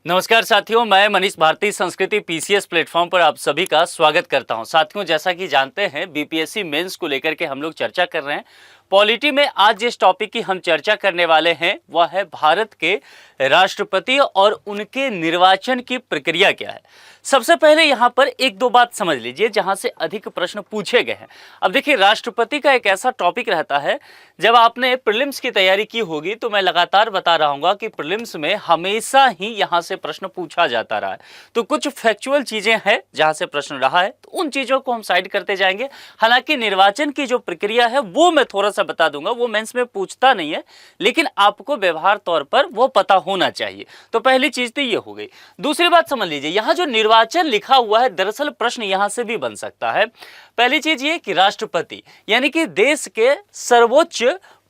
नमस्कार साथियों, मैं मनीष भारती संस्कृति पीसीएस प्लेटफॉर्म पर आप सभी का स्वागत करता हूं। साथियों, जैसा कि जानते हैं बीपीएससी मेंस को लेकर के हम लोग चर्चा कर रहे हैं। पॉलिटी में आज जिस टॉपिक की हम चर्चा करने वाले हैं वह है भारत के राष्ट्रपति और उनके निर्वाचन की प्रक्रिया क्या है। सबसे पहले यहां पर एक दो बात समझ लीजिए जहां से अधिक प्रश्न पूछे गए हैं। अब देखिए, राष्ट्रपति का एक ऐसा टॉपिक रहता है, जब आपने प्रीलिम्स की तैयारी की होगी तो मैं लगातार बता रहा हूँ कि प्रीलिम्स में हमेशा ही यहां से प्रश्न पूछा जाता रहा है। तो कुछ फैक्चुअल चीजें हैं जहां से प्रश्न रहा है, तो उन चीजों को हम साइड करते जाएंगे। हालांकि निर्वाचन की जो प्रक्रिया है वो मैं थोड़ा सा बता दूंगा, वो मेंस में पूछता नहीं है, लेकिन आपको व्यवहार तौर पर वो पता होना चाहिए। तो पहली चीज तो ये हो गई। दूसरी बात समझ लीजिए, यहां जो निर्वाचन लिखा हुआ है, दरअसल प्रश्न यहां से भी बन सकता है। पहली चीज ये कि राष्ट्रपति यानी कि देश के सर्वोच्च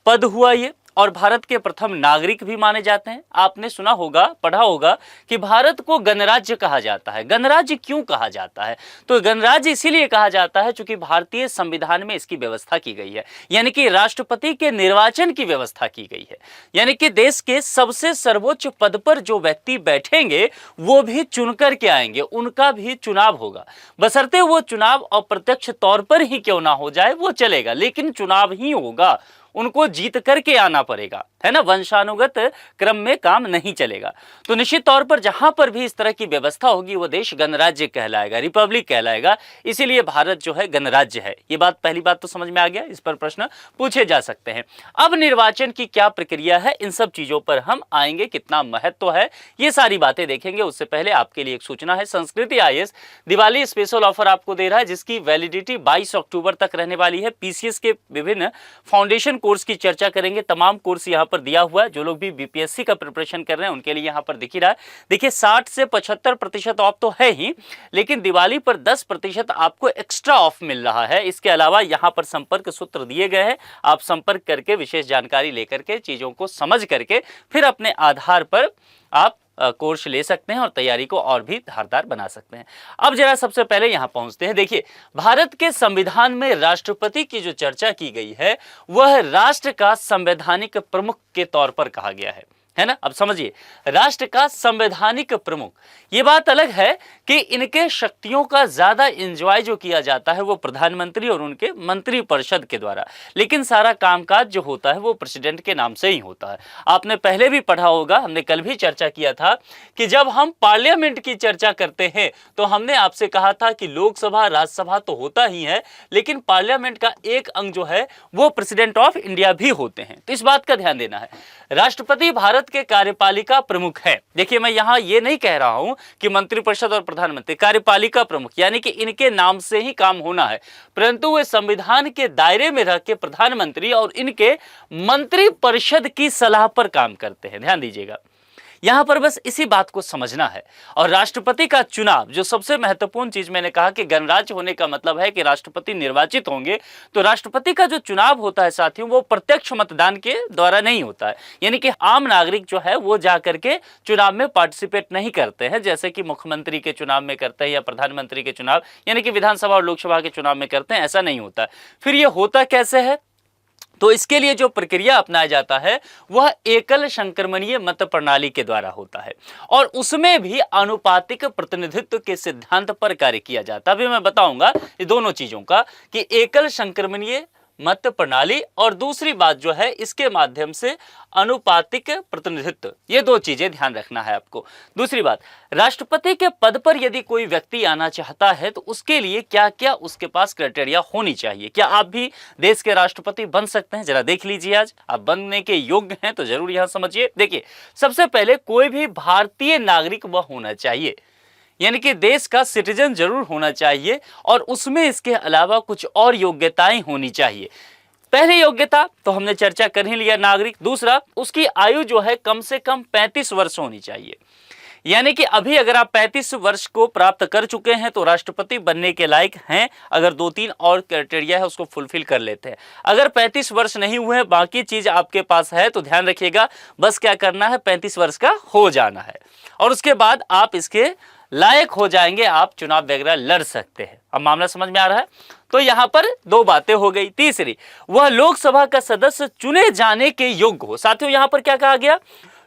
पद हुआ ये, और भारत के प्रथम नागरिक भी माने जाते हैं। आपने सुना होगा, पढ़ा होगा कि भारत को गणराज्य कहा जाता है। गणराज्य क्यों कहा जाता है? तो गणराज्य इसीलिए कहा जाता है क्योंकि भारतीय संविधान में इसकी व्यवस्था की गई है, यानी कि राष्ट्रपति के निर्वाचन की व्यवस्था की गई है। यानी कि देश के सबसे सर्वोच्च पद पर जो व्यक्ति बैठेंगे वो भी चुनकर के आएंगे, उनका भी चुनाव होगा। बशर्ते वो चुनाव अप्रत्यक्ष तौर पर ही क्यों ना हो जाए वो चलेगा, लेकिन चुनाव ही होगा, उनको जीत करके आना पड़ेगा, है ना। वंशानुगत क्रम में काम नहीं चलेगा। तो निश्चित तौर पर जहां पर भी इस तरह की व्यवस्था होगी वो देश गणराज्य कहलाएगा, रिपब्लिक कहलाएगा। इसीलिए भारत जो है गणराज्य है। ये बात, पहली बात तो समझ में आ गया। इस पर प्रश्न पूछे जा सकते हैं। अब निर्वाचन की क्या प्रक्रिया है, इन सब चीजों पर हम आएंगे, कितना महत्व है, ये सारी बातें देखेंगे। उससे पहले आपके लिए एक सूचना है, संस्कृति आईएएस दिवाली स्पेशल ऑफर आपको दे रहा है, जिसकी वैलिडिटी 22 अक्टूबर तक रहने वाली है। पीसीएस के विभिन्न फाउंडेशन कोर्स की चर्चा करेंगे। तमाम कोर्स यहां पर दिया हुआ है। जो लोग भी बीपीएससी का प्रिपरेशन कर रहे हैं उनके लिए यहां पर दिख ही रहा है। देखिए, 60 से 75% ऑफ तो है ही, लेकिन दिवाली पर 10% आपको एक्स्ट्रा ऑफ मिल रहा है। इसके अलावा यहां पर संपर्क सूत्र दिए गए हैं, आप संपर्क करके विशेष जानकारी लेकर के चीजों को समझ करके फिर अपने आधार पर आप कोर्स ले सकते हैं और तैयारी को और भी धारदार बना सकते हैं। अब जरा सबसे पहले यहां पहुंचते हैं। देखिए, भारत के संविधान में राष्ट्रपति की जो चर्चा की गई है वह राष्ट्र का संवैधानिक प्रमुख के तौर पर कहा गया है ना। अब समझिए, राष्ट्र का संवैधानिक प्रमुख, ये बात अलग है कि इनके शक्तियों का ज्यादा एंजॉय जो किया जाता है वो प्रधानमंत्री और उनके मंत्री परिषद के द्वारा, लेकिन सारा कामकाज जो होता है वो प्रेसिडेंट के नाम से ही होता है। आपने पहले भी पढ़ा होगा, हमने कल भी चर्चा किया था कि जब हम पार्लियामेंट की चर्चा करते हैं तो हमने आपसे कहा था कि लोकसभा राज्यसभा तो होता ही है, लेकिन पार्लियामेंट का एक अंग जो है वो प्रेसिडेंट ऑफ इंडिया भी होते हैं। तो इस बात का ध्यान देना है। राष्ट्रपति भारत के कार्यपालिका प्रमुख है। देखिए, मैं यहां ये नहीं कह रहा हूं कि मंत्रिपरिषद और प्रधानमंत्री, कार्यपालिका प्रमुख यानी कि इनके नाम से ही काम होना है, परंतु वे संविधान के दायरे में रह के प्रधानमंत्री और इनके मंत्रिपरिषद की सलाह पर काम करते हैं। ध्यान दीजिएगा, यहां पर बस इसी बात को समझना है। और राष्ट्रपति का चुनाव, जो सबसे महत्वपूर्ण चीज मैंने कहा कि गणराज्य होने का मतलब है कि राष्ट्रपति निर्वाचित होंगे, तो राष्ट्रपति का जो चुनाव होता है साथियों वो प्रत्यक्ष मतदान के द्वारा नहीं होता है। यानी कि आम नागरिक जो है वो जाकर के चुनाव में पार्टिसिपेट नहीं करते हैं, जैसे कि मुख्यमंत्री के चुनाव में करते हैं या प्रधानमंत्री के चुनाव यानी कि विधानसभा और लोकसभा के चुनाव में करते हैं, ऐसा नहीं होता। फिर ये होता कैसे है? तो इसके लिए जो प्रक्रिया अपनाया जाता है वह एकल संक्रमणीय मत प्रणाली के द्वारा होता है, और उसमें भी आनुपातिक प्रतिनिधित्व के सिद्धांत पर कार्य किया जाता है। अभी मैं बताऊंगा ये दोनों चीजों का, कि एकल संक्रमणीय मत प्रणाली और दूसरी बात जो है इसके माध्यम से अनुपातिक प्रतिनिधित्व, ये दो चीजें ध्यान रखना है आपको। दूसरी बात, राष्ट्रपति के पद पर यदि कोई व्यक्ति आना चाहता है तो उसके लिए क्या क्या उसके पास क्राइटेरिया होनी चाहिए। क्या आप भी देश के राष्ट्रपति बन सकते हैं? जरा देख लीजिए, आज आप बनने के योग्य हैं तो जरूर यहां समझिए। देखिए, सबसे पहले कोई भी भारतीय नागरिक वह होना चाहिए, यानी कि देश का सिटीजन जरूर होना चाहिए, और उसमें इसके अलावा कुछ और योग्यताएं होनी चाहिए। पहली योग्यता तो हमने चर्चा कर ही लिया, नागरिक। दूसरा, उसकी आयु जो है कम से कम 35 वर्ष होनी चाहिए। यानी कि अभी अगर आप 35 वर्ष को प्राप्त कर चुके हैं तो राष्ट्रपति बनने के लायक हैं, अगर 2-3 और क्राइटेरिया है उसको फुलफिल कर लेते हैं। अगर 35 वर्ष नहीं हुए हैं, बाकी चीज आपके पास है, तो ध्यान रखिएगा, बस क्या करना है, 35 वर्ष का हो जाना है, और उसके बाद आप इसके लायक हो जाएंगे, आप चुनाव वगैरह लड़ सकते हैं। अब मामला समझ में आ रहा है? तो यहां पर दो बातें हो गई। तीसरी, वह लोकसभा का सदस्य चुने जाने के योग्य हो। साथियों, यहां पर क्या कहा गया?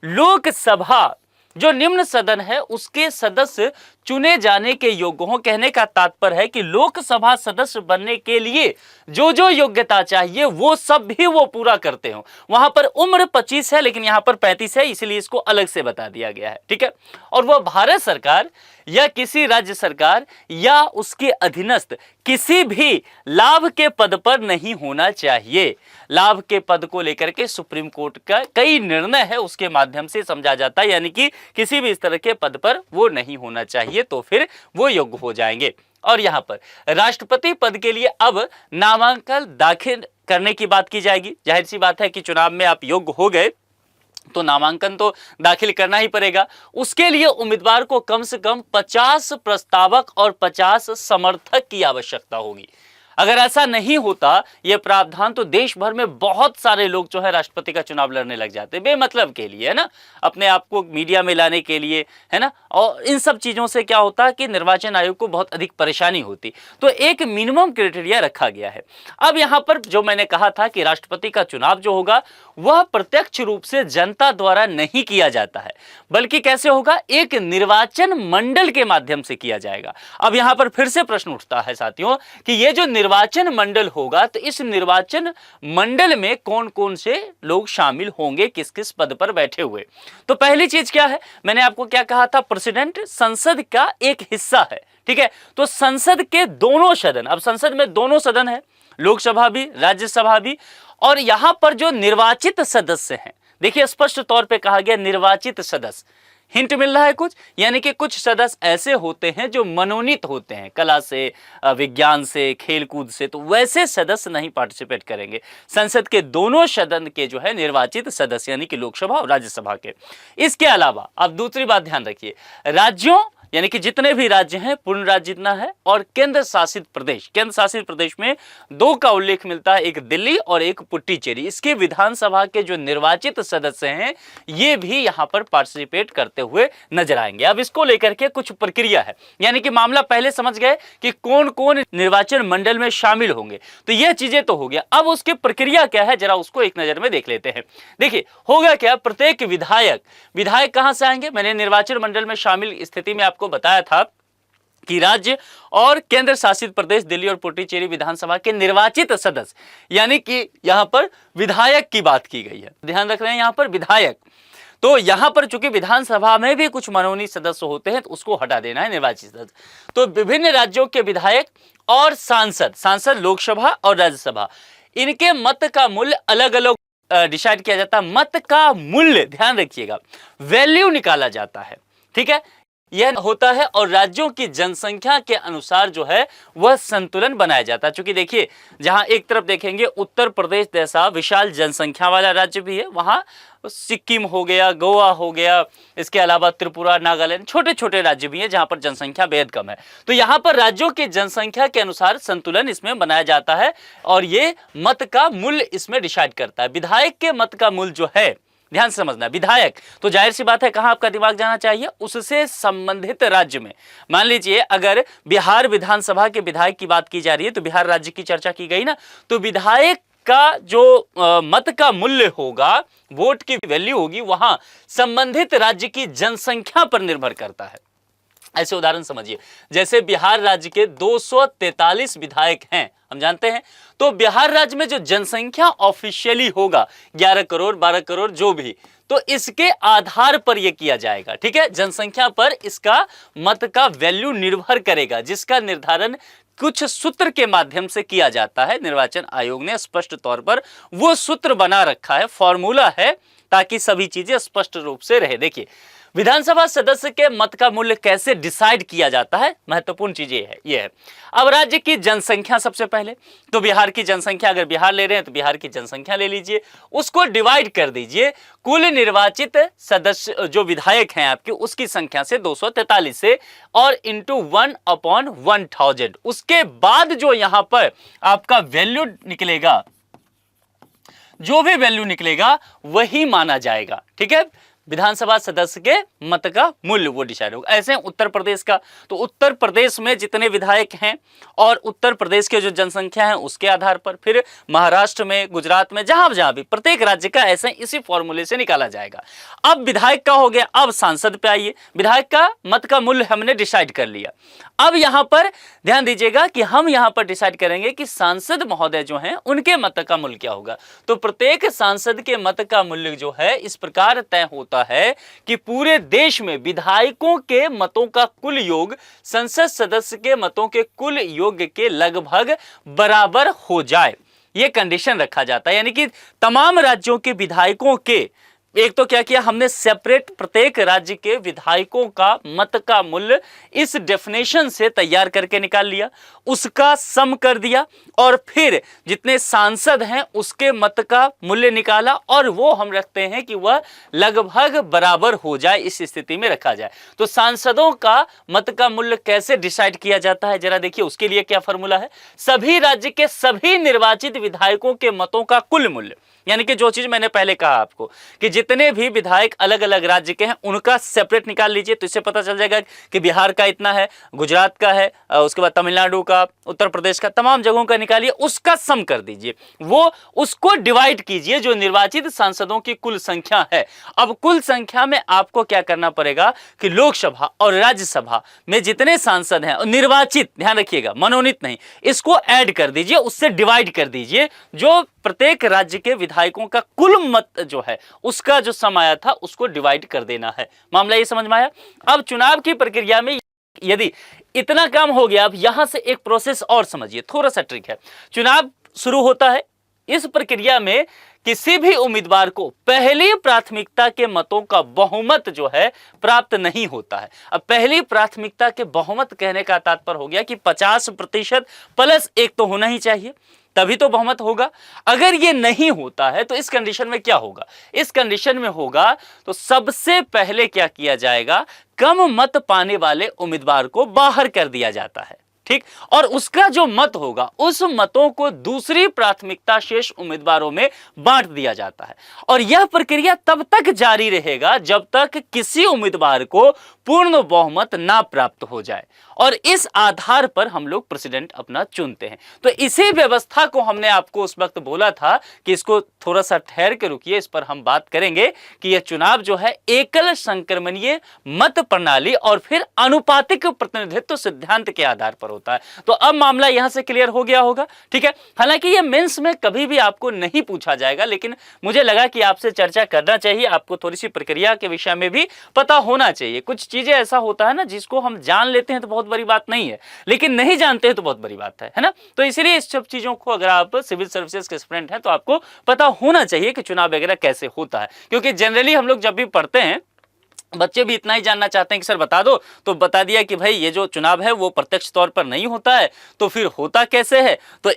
लोकसभा जो निम्न सदन है उसके सदस्य चुने जाने के योग्य हों। कहने का तात्पर्य है कि लोकसभा सदस्य बनने के लिए जो जो योग्यता चाहिए वो सब भी वो पूरा करते हो। वहां पर उम्र 25 है लेकिन यहां पर 35 है, इसलिए इसको अलग से बता दिया गया है, ठीक है। और वह भारत सरकार या किसी राज्य सरकार या उसके अधीनस्थ किसी भी लाभ के पद पर नहीं होना चाहिए। लाभ के पद को लेकर के सुप्रीम कोर्ट का कई निर्णय है, उसके माध्यम से समझा जाता है, यानी कि किसी भी इस तरह के पद पर वो नहीं होना चाहिए, तो फिर वो योग्य हो जाएंगे। और यहां पर राष्ट्रपति पद के लिए अब नामांकन दाखिल करने की बात की जाएगी। जाहिर सी बात है कि चुनाव में आप योग्य हो गए तो नामांकन तो दाखिल करना ही पड़ेगा। उसके लिए उम्मीदवार को कम से कम 50 प्रस्तावक और 50 समर्थक की आवश्यकता होगी। अगर ऐसा नहीं होता यह प्रावधान, तो देश भर में बहुत सारे लोग जो है राष्ट्रपति का चुनाव लड़ने लग जाते बेमतलब के लिए, है ना, अपने आप को मीडिया में लाने के लिए, है ना। और इन सब चीजों से क्या होता कि निर्वाचन आयोग को बहुत अधिक परेशानी होती। तो एक मिनिमम क्राइटेरिया रखा गया है। अब यहां पर जो मैंने कहा था कि राष्ट्रपति का चुनाव जो होगा वह प्रत्यक्ष रूप से जनता द्वारा नहीं किया जाता है, बल्कि कैसे होगा, एक निर्वाचन मंडल के माध्यम से किया जाएगा। अब यहां पर फिर से प्रश्न उठता है साथियों कि यह जो निर्वाचन मंडल होगा, तो इस निर्वाचन मंडल में कौन कौन से लोग शामिल होंगे, किस किस पद पर बैठे हुए। तो पहली चीज क्या है, मैंने आपको क्या कहा था, प्रेसिडेंट संसद का एक हिस्सा है, ठीक है। तो संसद के दोनों सदन, अब संसद में दोनों सदन है, लोकसभा भी राज्यसभा भी, और यहां पर जो निर्वाचित सदस्य हैं, देखिए स्पष्ट तौर पे कहा गया निर्वाचित सदस्य। हिंट मिल रहा है कुछ, यानी कि कुछ सदस्य ऐसे होते हैं जो मनोनीत होते हैं, कला से, विज्ञान से, खेलकूद से, तो वैसे सदस्य नहीं पार्टिसिपेट करेंगे। संसद के दोनों सदन के जो है निर्वाचित सदस्य, यानी कि लोकसभा और राज्यसभा के। इसके अलावा अब दूसरी बात ध्यान रखिए, राज्यों यानी कि जितने भी राज्य हैं, पूर्ण राज्य जितना है, और केंद्र शासित प्रदेश, केंद्र शासित प्रदेश में दो का उल्लेख मिलता है, एक दिल्ली और एक पुडुचेरी। इसके विधानसभा के जो निर्वाचित सदस्य हैं ये भी यहां पर पार्टिसिपेट करते हुए नजर आएंगे। अब इसको लेकर के कुछ प्रक्रिया है, यानी कि मामला पहले समझ गए कि कौन कौन निर्वाचन मंडल में शामिल होंगे, तो यह चीजें तो हो गया। अब उसकी प्रक्रिया क्या है, जरा उसको एक नजर में देख लेते हैं। देखिए होगा क्या, प्रत्येक विधायक कहां से आएंगे, मैंने निर्वाचन मंडल में शामिल स्थिति में आपको बताया था कि राज्य और केंद्र शासित प्रदेश दिल्ली और पुडुचेरी विधानसभा के निर्वाचित सदस्य, यानी कि यहां पर विधायक की बात की गई है, ध्यान रख रहे हैं यहां पर विधायक। तो यहां पर चूंकि विधानसभा में भी कुछ मनोनीत सदस्य होते हैं तो उसको हटा देना है, निर्वाचित सदस्य। तो विभिन्न राज्यों के विधायक और सांसद लोकसभा और राज्यसभा, इनके मत का मूल्य अलग अलग डिसाइड किया जाता है। मत का मूल्य ध्यान रखिएगा, वैल्यू निकाला जाता है, ठीक है, यह होता है। और राज्यों की जनसंख्या के अनुसार जो है वह संतुलन बनाया जाता है। क्योंकि देखिए जहां एक तरफ देखेंगे उत्तर प्रदेश जैसा विशाल जनसंख्या वाला राज्य भी है, वहां सिक्किम हो गया, गोवा हो गया, इसके अलावा त्रिपुरा, नागालैंड, छोटे छोटे राज्य भी हैं जहां पर जनसंख्या बेहद कम है। तो यहां पर राज्यों की जनसंख्या के अनुसार संतुलन इसमें बनाया जाता है और ये मत का मूल्य इसमें डिसाइड करता है। विधायक के मत का मूल्य जो है, ध्यान से समझना, विधायक तो जाहिर सी बात है कहां आपका दिमाग जाना चाहिए, उससे संबंधित राज्य में। मान लीजिए अगर बिहार विधानसभा के विधायक की बात की जा रही है तो बिहार राज्य की चर्चा की गई ना, तो विधायक का जो मत का मूल्य होगा, वोट की वैल्यू होगी, वहां संबंधित राज्य की जनसंख्या पर निर्भर करता है। ऐसे उदाहरण समझिए, जैसे बिहार राज्य के 243 विधायक हैं, हम जानते हैं, तो बिहार राज्य में जो जनसंख्या ऑफिशियली होगा 11 करोड़ 12 करोड़ जो भी, तो इसके आधार पर यह किया जाएगा, ठीक है, जनसंख्या पर इसका मत का वैल्यू निर्भर करेगा, जिसका निर्धारण कुछ सूत्र के माध्यम से किया जाता है। निर्वाचन आयोग ने स्पष्ट तौर पर वो सूत्र बना रखा है, फॉर्मूला है, ताकि सभी चीजें स्पष्ट रूप से रहे। देखिए विधानसभा सदस्य के मत का मूल्य कैसे डिसाइड किया जाता है, महत्वपूर्ण चीज ये है। अब राज्य की जनसंख्या सबसे पहले, तो बिहार की जनसंख्या, अगर बिहार ले रहे हैं तो बिहार की जनसंख्या ले लीजिए, उसको डिवाइड कर दीजिए कुल निर्वाचित सदस्य जो विधायक हैं आपके, उसकी संख्या से 243 से, और इंटू 1/1000। उसके बाद जो यहां पर आपका वैल्यू निकलेगा, जो भी वैल्यू निकलेगा वही माना जाएगा, ठीक है। विधानसभा सदस्य के मत का मूल्य वो डिसाइड होगा। ऐसे उत्तर प्रदेश का, तो उत्तर प्रदेश में जितने विधायक हैं और उत्तर प्रदेश के जो जनसंख्या है उसके आधार पर, फिर महाराष्ट्र में, गुजरात में, जहां जहां भी प्रत्येक राज्य का ऐसे इसी फॉर्मूले से निकाला जाएगा। अब विधायक का हो गया, अब सांसद पे आइए। विधायक का मत का मूल्य हमने डिसाइड कर लिया। अब यहां पर ध्यान दीजिएगा कि हम यहां पर डिसाइड करेंगे कि सांसद महोदय जो हैं उनके मत का मूल्य क्या होगा। तो प्रत्येक सांसद के मत का मूल्य जो है इस प्रकार तय होता है कि पूरे देश में विधायकों के मतों का कुल योग संसद सदस्य के मतों के कुल योग के लगभग बराबर हो जाए, यह कंडीशन रखा जाता है। यानी कि तमाम राज्यों के विधायकों के, एक तो क्या किया हमने, सेपरेट प्रत्येक राज्य के विधायकों का मत का मूल्य इस डेफिनेशन से तैयार करके निकाल लिया, उसका सम कर दिया और फिर जितने सांसद हैं उसके मत का मूल्य निकाला और वो हम रखते हैं कि वह लगभग बराबर हो जाए, इस स्थिति में रखा जाए। तो सांसदों का मत का मूल्य कैसे डिसाइड किया जाता है जरा देखिए। उसके लिए क्या फॉर्मूला है, सभी राज्य के सभी निर्वाचित विधायकों के मतों का कुल मूल्य, यानी कि जो चीज मैंने पहले कहा आपको कि जितने भी विधायक अलग अलग राज्य के हैं उनका सेपरेट निकाल लीजिए, तो इससे पता चल जाएगा कि बिहार का इतना है, गुजरात का है, उसके बाद तमिलनाडु का, उत्तर प्रदेश का, तमाम जगहों का निकालिए, उसका सम कर दीजिए, वो उसको डिवाइड कीजिए जो निर्वाचित सांसदों की कुल संख्या है। अब कुल संख्या में आपको क्या करना पड़ेगा कि लोकसभा और राज्यसभा में जितने सांसद हैं निर्वाचित, ध्यान रखिएगा मनोनीत नहीं, इसको ऐड कर दीजिए, उससे डिवाइड कर दीजिए, जो प्रत्येक राज्य के विधायकों का कुल मत जो है उसका जो सम आया था उसको डिवाइड कर देना है। मामला ये समझ में आया। अब चुनाव की प्रक्रिया में यदि इतना काम हो गया, अब यहां से एक प्रोसेस और समझिए, थोड़ा सा ट्रिक है। चुनाव शुरू होता है, इस प्रक्रिया में किसी भी उम्मीदवार को पहली प्राथमिकता के मतों का बहुमत जो है प्राप्त नहीं होता है। अब पहली प्राथमिकता के बहुमत कहने का तात्पर्य हो गया कि 50% प्लस 1 तो होना ही चाहिए, तभी तो बहुमत होगा। अगर ये नहीं होता है तो इस कंडीशन में क्या होगा, इस कंडीशन में होगा तो सबसे पहले क्या किया जाएगा, कम मत पाने वाले उम्मीदवार को बाहर कर दिया जाता है, ठीक, और उसका जो मत होगा उस मतों को दूसरी प्राथमिकता शेष उम्मीदवारों में बांट दिया जाता है। और यह प्रक्रिया तब तक जारी रहेगा जब तक किसी उम्मीदवार को पूर्ण बहुमत ना प्राप्त हो जाए, और इस आधार पर हम लोग प्रेसिडेंट अपना चुनते हैं। तो इसी व्यवस्था को हमने आपको उस वक्त बोला था कि इसको थोड़ा सा ठहर के रुकिए, इस पर हम बात करेंगे कि यह चुनाव जो है एकल संक्रमणीय मत प्रणाली और फिर अनुपातिक प्रतिनिधित्व सिद्धांत के आधार पर होता है। तो अब मामला यहां से क्लियर हो गया होगा, ठीक है। हालांकि यह मेंस में कभी भी आपको नहीं पूछा जाएगा, लेकिन मुझे लगा कि आपसे चर्चा करना चाहिए, आपको थोड़ी सी प्रक्रिया के विषय में भी पता होना चाहिए। कुछ चीजें ऐसा होता है ना जिसको हम जान लेते हैं तो बहुत बड़ी बात नहीं है, लेकिन नहीं जानते हैं तो बहुत बड़ी बात है ना। तो इसीलिए इस सब चीजों को अगर आप सिविल सर्विसेज के स्टूडेंट हैं तो आपको पता होना चाहिए कि चुनाव वगैरह कैसे होता है, क्योंकि जनरली हम लोग जब भी पढ़ते हैं बच्चे भी इतना ही जानना चाहते हैं कि सर बता दो, तो बता दिया कि भाई ये जो चुनाव है वो प्रत्यक्ष तौर पर नहीं होता है, तो फिर होता कैसे है, तो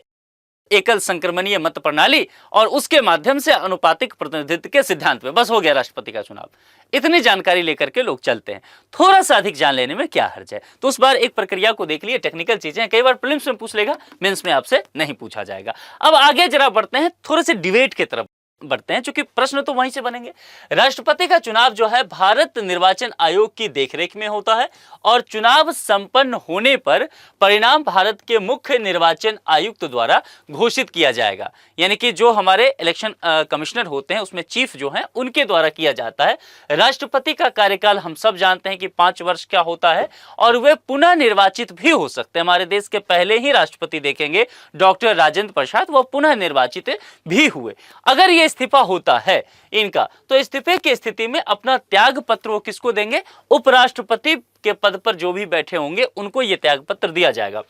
एकल संक्रमणीय मत प्रणाली और उसके माध्यम से अनुपातिक प्रतिनिधित्व के सिद्धांत में, बस हो गया राष्ट्रपति का चुनाव। इतनी जानकारी लेकर के लोग चलते हैं, थोड़ा सा अधिक जान लेने में क्या हर्ज है। तो उस बार एक प्रक्रिया को देख लिए, टेक्निकल चीजें कई बार प्रीलिम्स में पूछ लेगा, मेंस में आपसे नहीं पूछा जाएगा। अब आगे जरा बढ़ते हैं, थोड़े से डिबेट की तरफ बढ़ते हैं, क्योंकि प्रश्न तो वहीं से बनेंगे। राष्ट्रपति का चुनाव जो है भारत निर्वाचन आयोग की देखरेख में होता है और चुनाव संपन्न होने पर परिणाम भारत के मुख्य निर्वाचन आयुक्त द्वारा घोषित किया जाएगा। यानी कि जो हमारे इलेक्शन कमिश्नर होते हैं उसमें चीफ जो हैं उनके द्वारा किया जाता है। राष्ट्रपति का कार्यकाल हम सब जानते हैं कि 5 वर्ष का होता है और वे पुनः निर्वाचित भी हो सकते हैं। हमारे देश के पहले ही राष्ट्रपति देखेंगे डॉक्टर राजेंद्र प्रसाद, वो पुनः निर्वाचित भी हुए। अगर ये इस्तीफा होता है इनका, तो इस्तीफे की स्थिति में अपना त्याग पत्र वो किसको देंगे, उपराष्ट्रपति के पद पर जो भी बैठे होंगे उनको यह त्याग पत्र दिया जाएगा।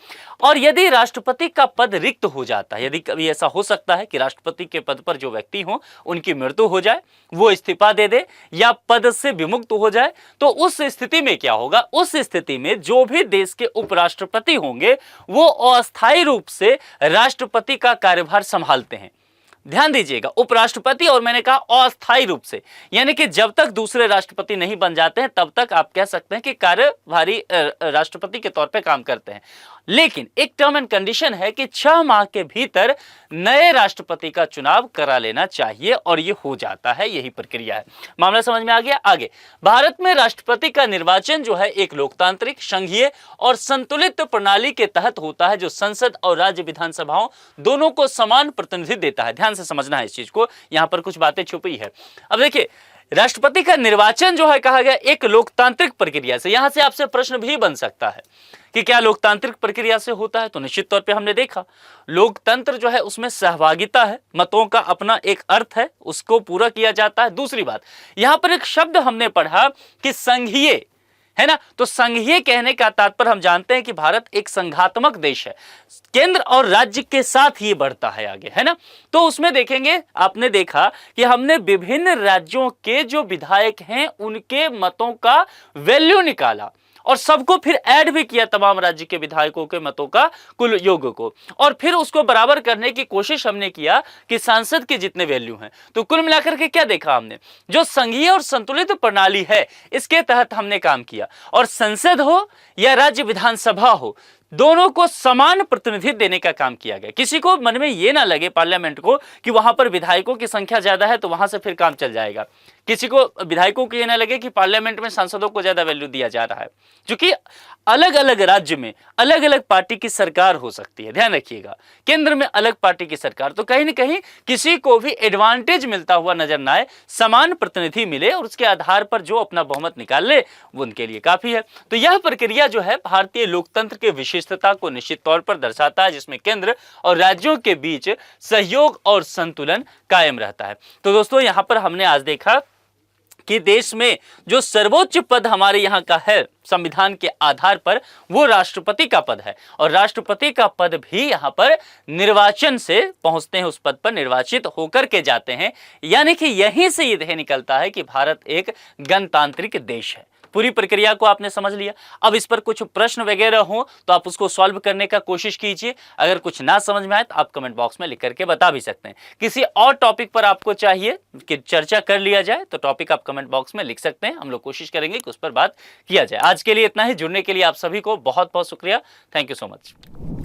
और यदि राष्ट्रपति का पद रिक्त हो जाता है, यदि कभी ऐसा हो सकता है कि राष्ट्रपति के पद पर जो व्यक्ति हो उनकी मृत्यु हो जाए, वो इस्तीफा दे दे या पद से विमुक्त हो जाए, तो उस स्थिति में क्या होगा, उस स्थिति में जो भी देश के उपराष्ट्रपति होंगे वो अस्थायी रूप से राष्ट्रपति का कार्यभार संभालते हैं। ध्यान दीजिएगा, उपराष्ट्रपति और मैंने कहा अस्थायी रूप से, यानी कि जब तक दूसरे राष्ट्रपति नहीं बन जाते हैं तब तक आप कह सकते हैं कि कार्यभारी राष्ट्रपति के तौर पे काम करते हैं। लेकिन एक टर्म एंड कंडीशन है कि 6 माह के भीतर नए राष्ट्रपति का चुनाव करा लेना चाहिए और ये हो जाता है, यही प्रक्रिया है। मामला समझ में आ गया। आगे, भारत में राष्ट्रपति का निर्वाचन जो है एक लोकतांत्रिक, संघीय और संतुलित प्रणाली के तहत होता है, जो संसद और राज्य विधानसभाओं दोनों को समान प्रतिनिधित्व देता है। ध्यान से समझना है इस चीज को, यहां पर कुछ बातें छुपी है। अब देखिए, राष्ट्रपति का निर्वाचन जो है कहा गया एक लोकतांत्रिक प्रक्रिया से। यहां से आपसे प्रश्न भी बन सकता है कि क्या लोकतांत्रिक प्रक्रिया से होता है, तो निश्चित तौर पे हमने देखा लोकतंत्र जो है उसमें सहभागिता है, मतों का अपना एक अर्थ है, उसको पूरा किया जाता है। दूसरी बात, यहां पर एक शब्द हमने पढ़ा कि संघीय, है ना, तो संघीय कहने का तात्पर्य हम जानते हैं कि भारत एक संघात्मक देश है, केंद्र और राज्य के साथ ही बढ़ता है आगे, है ना। तो उसमें देखेंगे, आपने देखा कि हमने विभिन्न राज्यों के जो विधायक हैं उनके मतों का वैल्यू निकाला और सबको फिर ऐड भी किया, तमाम राज्य के विधायकों के मतों का कुल योग को, और फिर उसको बराबर करने की कोशिश हमने किया कि सांसद के जितने वैल्यू हैं। तो कुल मिलाकर के क्या देखा हमने, जो संघीय और संतुलित प्रणाली है इसके तहत हमने काम किया, और संसद हो या राज्य विधानसभा हो, दोनों को समान प्रतिनिधित्व देने का काम किया गया। किसी को मन में यह ना लगे पार्लियामेंट को कि वहां पर विधायकों की संख्या ज्यादा है तो वहां से फिर काम चल जाएगा। किसी को, विधायकों को यह ना लगे कि पार्लियामेंट में सांसदों को ज्यादा वैल्यू दिया जा रहा है, क्योंकि अलग अलग राज्य में अलग अलग पार्टी की सरकार हो सकती है। ध्यान रखिएगा, केंद्र में अलग पार्टी की सरकार, तो कहीं ना कहीं किसी को भी एडवांटेज मिलता हुआ नजर ना आए, समान प्रतिनिधि मिले और उसके आधार पर जो अपना बहुमत निकाल ले वो उनके लिए काफी है। तो यह प्रक्रिया जो है भारतीय लोकतंत्र के विशिष्टता को निश्चित तौर पर दर्शाता है, जिसमें केंद्र और राज्यों के बीच सहयोग और संतुलन कायम रहता है। तो दोस्तों, यहां पर हमने आज देखा कि देश में जो सर्वोच्च पद हमारे यहाँ का है संविधान के आधार पर, वो राष्ट्रपति का पद है, और राष्ट्रपति का पद भी यहाँ पर निर्वाचन से पहुंचते हैं, उस पद पर निर्वाचित होकर के जाते हैं। यानी कि यहीं से यह निकलता है कि भारत एक गणतांत्रिक देश है। पूरी प्रक्रिया को आपने समझ लिया। अब इस पर कुछ प्रश्न वगैरह हो तो आप उसको सॉल्व करने का कोशिश कीजिए। अगर कुछ ना समझ में आए तो आप कमेंट बॉक्स में लिख करके बता भी सकते हैं। किसी और टॉपिक पर आपको चाहिए कि चर्चा कर लिया जाए तो टॉपिक आप कमेंट बॉक्स में लिख सकते हैं, हम लोग कोशिश करेंगे कि उस पर बात किया जाए। आज के लिए इतना ही। जुड़ने के लिए आप सभी को बहुत बहुत शुक्रिया। Thank you so much.